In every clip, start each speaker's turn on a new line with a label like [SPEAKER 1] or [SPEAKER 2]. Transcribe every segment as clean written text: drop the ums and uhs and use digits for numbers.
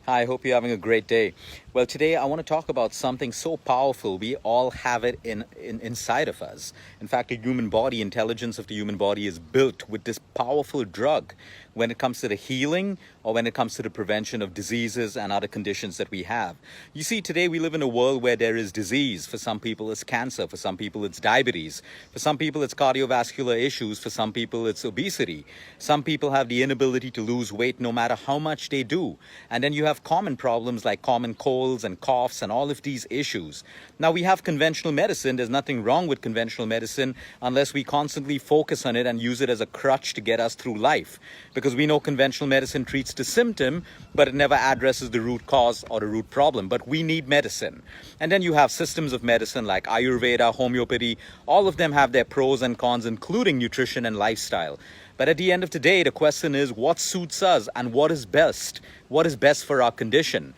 [SPEAKER 1] Hi, I hope you're having a great day. Well, today I want to talk about something so powerful. We all have it inside of us. In fact, the human body, intelligence of the human body is built with this powerful drug when it comes to the healing or when it comes to the prevention of diseases and other conditions that we have. You see, today we live in a world where there is disease. For some people, it's cancer. For some people, it's diabetes. For some people, it's cardiovascular issues. For some people, it's obesity. Some people have the inability to lose weight no matter how much they do. And then you have common problems like common colds and coughs and all of these issues. Now, we have conventional medicine. There's nothing wrong with conventional medicine unless we constantly focus on it and use it as a crutch to get us through life. Because we know conventional medicine treats the symptom, but it never addresses the root cause or the root problem. But we need medicine. And then you have systems of medicine like Ayurveda, homeopathy. All of them have their pros and cons, including nutrition and lifestyle. But at the end of the day, the question is what suits us and what is best? What is best for our condition?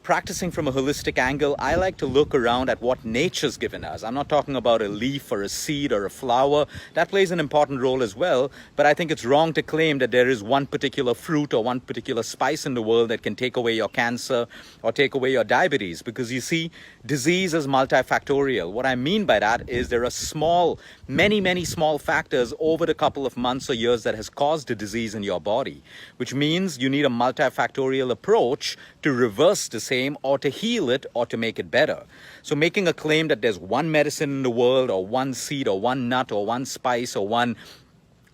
[SPEAKER 1] Practicing from a holistic angle, I like to look around at what nature's given us. I'm not talking about a leaf or a seed or a flower. That plays an important role as well. But I think it's wrong to claim that there is one particular fruit or one particular spice in the world that can take away your cancer or take away your diabetes. Because you see, disease is multifactorial. What I mean by that is there are many small factors over the couple of months or years that has caused the disease in your body. Which means you need a multifactorial approach to reverse the same or to heal it or to make it better. So making a claim that there's one medicine in the world or one seed or one nut or one spice or one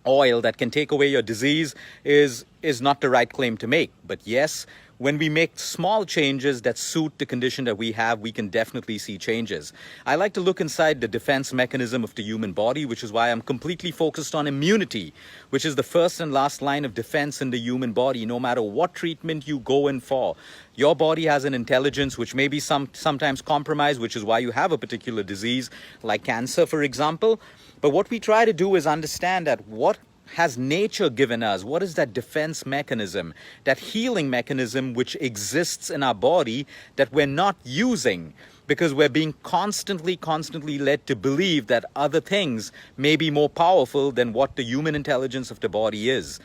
[SPEAKER 1] oil that can take away your disease is not the right claim to make. But yes, when we make small changes that suit the condition that we have, we can definitely see changes. I like to look inside the defense mechanism of the human body, which is why I'm completely focused on immunity, which is the first and last line of defense in the human body. No matter what treatment you go in for, your body has an intelligence which may be sometimes compromised, which is why you have a particular disease like cancer, for example. But what we try to do is understand that what has nature given us? What is that defense mechanism, that healing mechanism which exists in our body that we're not using because we're being constantly led to believe that other things may be more powerful than what the human intelligence of the body is.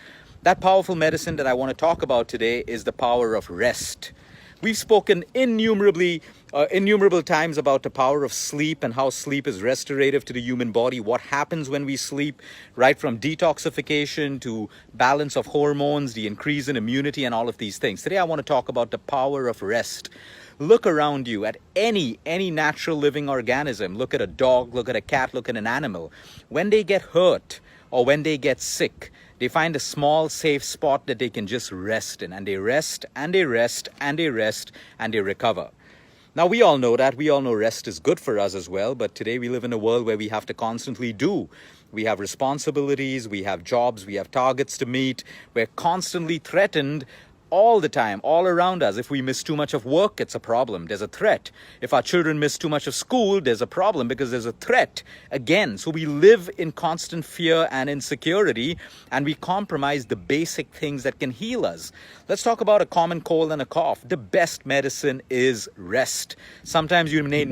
[SPEAKER 1] That powerful medicine that I want to talk about today is the power of rest. We've spoken innumerable times about the power of sleep and how sleep is restorative to the human body, what happens when we sleep, right from detoxification to balance of hormones, the increase in immunity and all of these things. Today I want to talk about the power of rest. Look around you at any natural living organism. Look at a dog, look at a cat, look at an animal. When they get hurt or when they get sick, they find a small, safe spot that they can just rest in. And they rest, and they rest, and they rest, and they recover. Now, we all know that. We all know rest is good for us as well. But today we live in a world where we have to constantly do. We have responsibilities, we have jobs, we have targets to meet. We're constantly threatened all the time, all around us. If we miss too much of work, it's a problem. There's a threat. If our children miss too much of school, there's a problem because there's a threat again. So we live in constant fear and insecurity, and we compromise the basic things that can heal us. Let's talk about a common cold and a cough. The best medicine is rest. Sometimes you may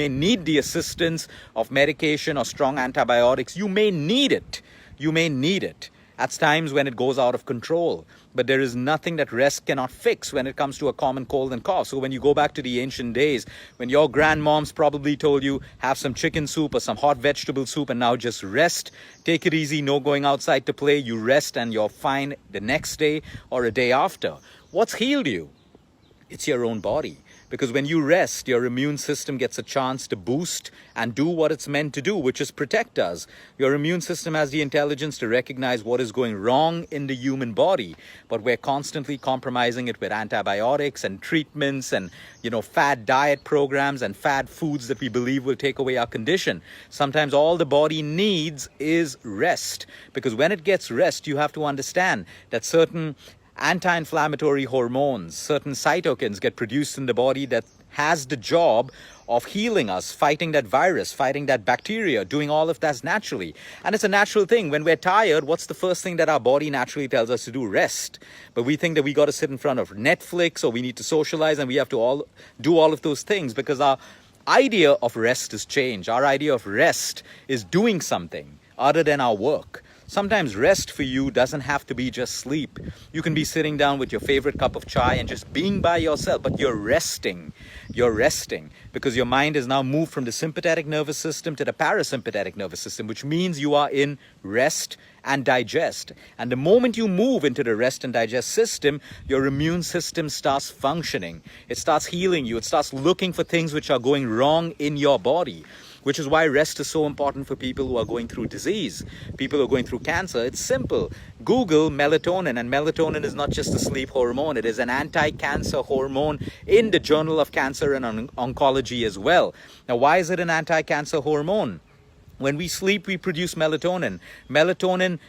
[SPEAKER 1] need the assistance of medication or strong antibiotics. You may need it. At times when it goes out of control. But there is nothing that rest cannot fix when it comes to a common cold and cough. So when you go back to the ancient days, when your grandmoms probably told you, have some chicken soup or some hot vegetable soup and now just rest, take it easy, no going outside to play, you rest and you're fine the next day or a day after. What's healed you? It's your own body. Because when you rest, your immune system gets a chance to boost and do what it's meant to do, which is protect us. Your immune system has the intelligence to recognize what is going wrong in the human body. But we're constantly compromising it with antibiotics and treatments and, fad diet programs and fad foods that we believe will take away our condition. Sometimes all the body needs is rest. Because when it gets rest, you have to understand that certain anti-inflammatory hormones, certain cytokines get produced in the body that has the job of healing us, fighting that virus, fighting that bacteria, doing all of that naturally. And it's a natural thing. When we're tired, what's the first thing that our body naturally tells us to do? Rest. But we think that we got to sit in front of Netflix or we need to socialize and we have to do all of those things because our idea of rest has changed. Our idea of rest is doing something other than our work. Sometimes rest for you doesn't have to be just sleep. You can be sitting down with your favorite cup of chai and just being by yourself, but you're resting. You're resting because your mind is now moved from the sympathetic nervous system to the parasympathetic nervous system, which means you are in rest and digest. And the moment you move into the rest and digest system, your immune system starts functioning. It starts healing you. It starts looking for things which are going wrong in your body, which is why rest is so important for people who are going through disease, people who are going through cancer. It's simple. Google melatonin, and melatonin is not just a sleep hormone. It is an anti-cancer hormone in the Journal of Cancer and Oncology as well. Now, why is it an anti-cancer hormone? When we sleep, we produce melatonin. Melatonin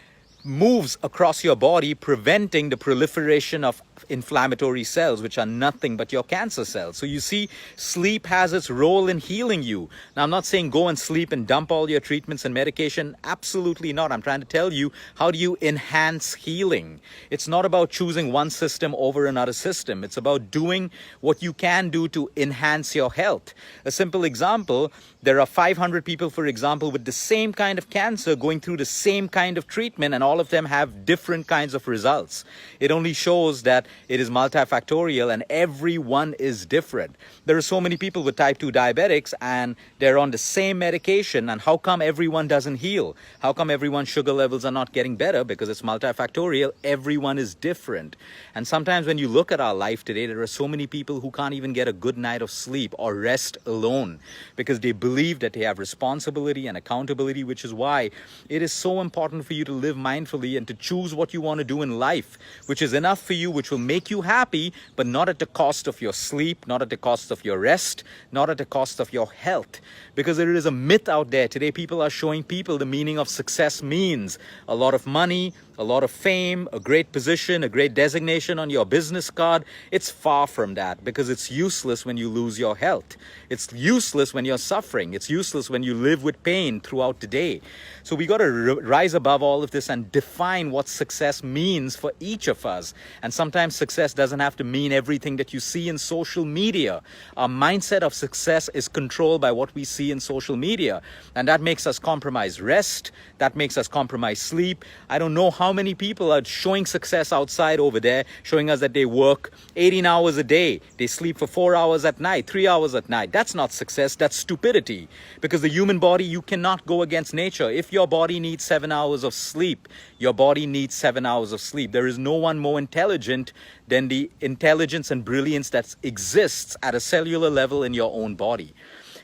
[SPEAKER 1] moves across your body, preventing the proliferation of inflammatory cells, which are nothing but your cancer cells. So you see, sleep has its role in healing you. Now, I'm not saying go and sleep and dump all your treatments and medication. Absolutely not. I'm trying to tell you, how do you enhance healing? It's not about choosing one system over another system. It's about doing what you can do to enhance your health. A simple example, there are 500 people, for example, with the same kind of cancer going through the same kind of treatment, and all of them have different kinds of results. It only shows that it is multifactorial and everyone is different. There are so many people with type 2 diabetics and they're on the same medication, and how come everyone doesn't heal? How come everyone's sugar levels are not getting better? Because it's multifactorial. Everyone is different. And sometimes when you look at our life today, there are so many people who can't even get a good night of sleep or rest alone because they believe that they have responsibility and accountability, which is why it is so important for you to live mindfully and to choose what you want to do in life, which is enough for you, which will make you happy, but not at the cost of your sleep, not at the cost of your rest, not at the cost of your health. Because there is a myth out there today. People are showing people the meaning of success means a lot of money, a lot of fame, a great position, a great designation on your business card. It's far from that, because it's useless when you lose your health. It's useless when you're suffering. It's useless when you live with pain throughout the day. So we got to rise above all of this and define what success means for each of us. And sometimes success doesn't have to mean everything that you see in social media. Our mindset of success is controlled by what we see in social media. And that makes us compromise rest. That makes us compromise sleep. I don't know how many people are showing success outside over there, showing us that they work 18 hours a day. They sleep for 4 hours at night, 3 hours at night. That's not success. That's stupidity. Because the human body, you cannot go against nature. If your body needs 7 hours of sleep, your body needs 7 hours of sleep. There is no one more intelligent than the intelligence and brilliance that exists at a cellular level in your own body.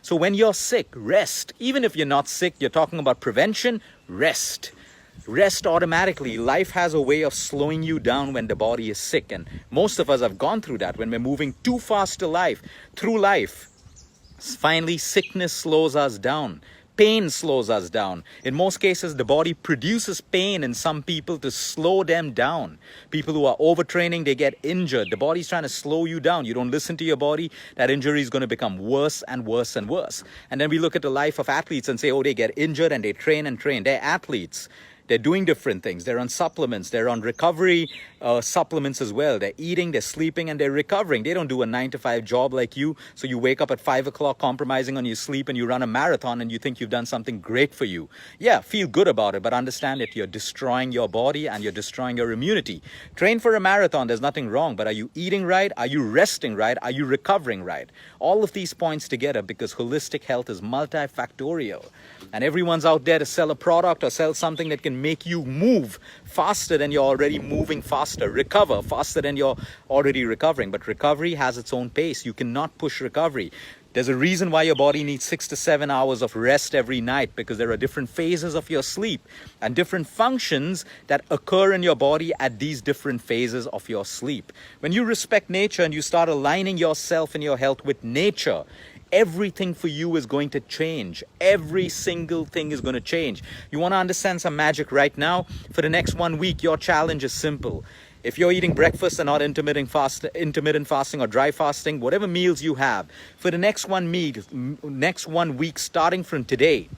[SPEAKER 1] So when you're sick, rest. Even if you're not sick, you're talking about prevention, rest. Rest automatically. Life has a way of slowing you down when the body is sick. And most of us have gone through that when we're moving too fast through life. Finally, sickness slows us down. Pain slows us down. In most cases, the body produces pain in some people to slow them down. People who are overtraining, they get injured. The body's trying to slow you down. You don't listen to your body, that injury is going to become worse and worse and worse. And then we look at the life of athletes and say, oh, they get injured and they train and train. They're athletes. They're doing different things. They're on supplements. They're on recovery supplements as well. They're eating, they're sleeping, and they're recovering. They don't do a 9-to-5 job like you. So you wake up at 5 o'clock compromising on your sleep and you run a marathon and you think you've done something great for you. Yeah, feel good about it, but understand that you're destroying your body and you're destroying your immunity. Train for a marathon, there's nothing wrong, but are you eating right? Are you resting right? Are you recovering right? All of these points together, because holistic health is multifactorial. And everyone's out there to sell a product or sell something that can make you move faster than you're already moving faster, recover faster than you're already recovering. But recovery has its own pace. You cannot push recovery. There's a reason why your body needs 6 to 7 hours of rest every night, because there are different phases of your sleep and different functions that occur in your body at these different phases of your sleep. When you respect nature and you start aligning yourself and your health with nature, everything for you is going to change. Every single thing is going to change. You want to understand some magic right now? For the next 1 week, your challenge is simple. If you're eating breakfast and not intermittent fasting or dry fasting, whatever meals you have, for the next 1 week starting from today,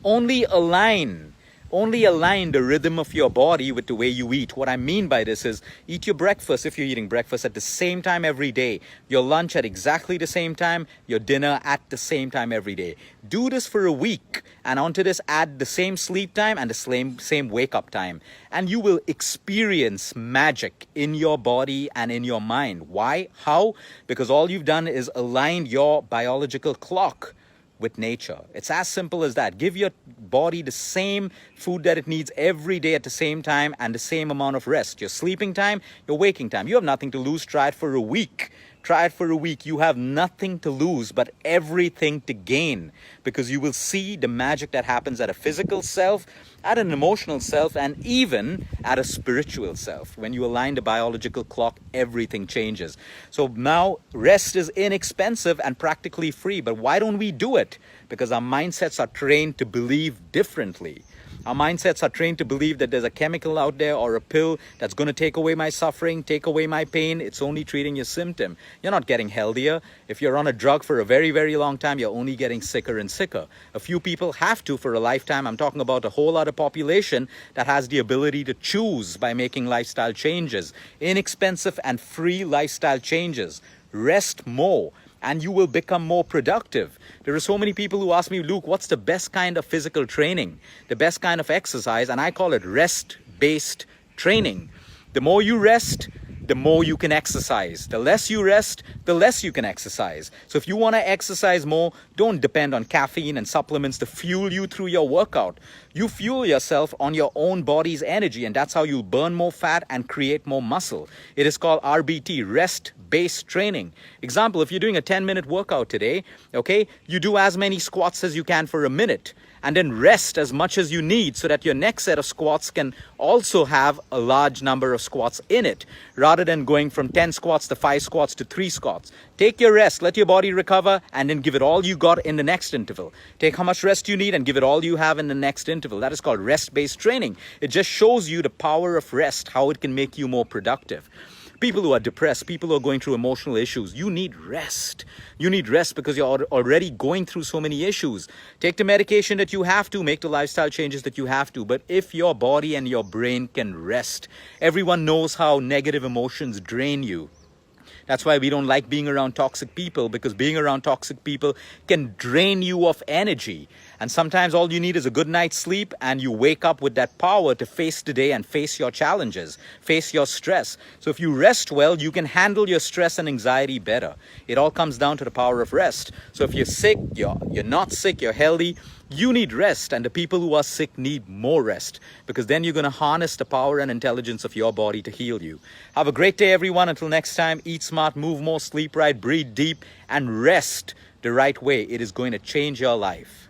[SPEAKER 1] only align Only align the rhythm of your body with the way you eat. What I mean by this is eat your breakfast, if you're eating breakfast, at the same time every day. Your lunch at exactly the same time. Your dinner at the same time every day. Do this for a week, and onto this add the same sleep time and the same wake up time. And you will experience magic in your body and in your mind. Why? How? Because all you've done is aligned your biological clock with nature. It's as simple as that. Give your body the same food that it needs every day at the same time and the same amount of rest. Your sleeping time, your waking time. You have nothing to lose. Try it for a week. Try it for a week. You have nothing to lose but everything to gain, because you will see the magic that happens at a physical self, at an emotional self, and even at a spiritual self. When you align the biological clock, everything changes. So now rest is inexpensive and practically free. But why don't we do it? Because our mindsets are trained to believe differently. Our mindsets are trained to believe that there's a chemical out there or a pill that's going to take away my suffering, take away my pain. It's only treating your symptom. You're not getting healthier. If you're on a drug for a very, very long time, you're only getting sicker and sicker. A few people have to for a lifetime. I'm talking about a whole other population that has the ability to choose by making lifestyle changes. Inexpensive and free lifestyle changes. Rest more, and you will become more productive. There are so many people who ask me, Luke, what's the best kind of physical training? The best kind of exercise? And I call it rest-based training. The more you rest, the more you can exercise. The less you rest, the less you can exercise. So if you want to exercise more, don't depend on caffeine and supplements to fuel you through your workout. You fuel yourself on your own body's energy, and that's how you burn more fat and create more muscle. It is called RBT, rest-based training. Example, if you're doing a 10-minute workout today, okay, you do as many squats as you can for a minute, and then rest as much as you need so that your next set of squats can also have a large number of squats in it, rather than going from 10 squats to 5 squats to 3 squats. Take your rest, let your body recover, and then give it all you got in the next interval. Take how much rest you need and give it all you have in the next interval. That is called rest-based training. It just shows you the power of rest, how it can make you more productive. People who are depressed, people who are going through emotional issues, you need rest. You need rest because you're already going through so many issues. Take the medication that you have to, make the lifestyle changes that you have to. But if your body and your brain can rest, everyone knows how negative emotions drain you. That's why we don't like being around toxic people, because being around toxic people can drain you of energy. And sometimes all you need is a good night's sleep, and you wake up with that power to face the day and face your challenges, face your stress. So if you rest well, you can handle your stress and anxiety better. It all comes down to the power of rest. So if you're sick, you're not sick, you're healthy, you need rest, and the people who are sick need more rest, because then you're going to harness the power and intelligence of your body to heal you. Have a great day, everyone. Until next time, eat smart, move more, sleep right, breathe deep, and rest the right way. It is going to change your life.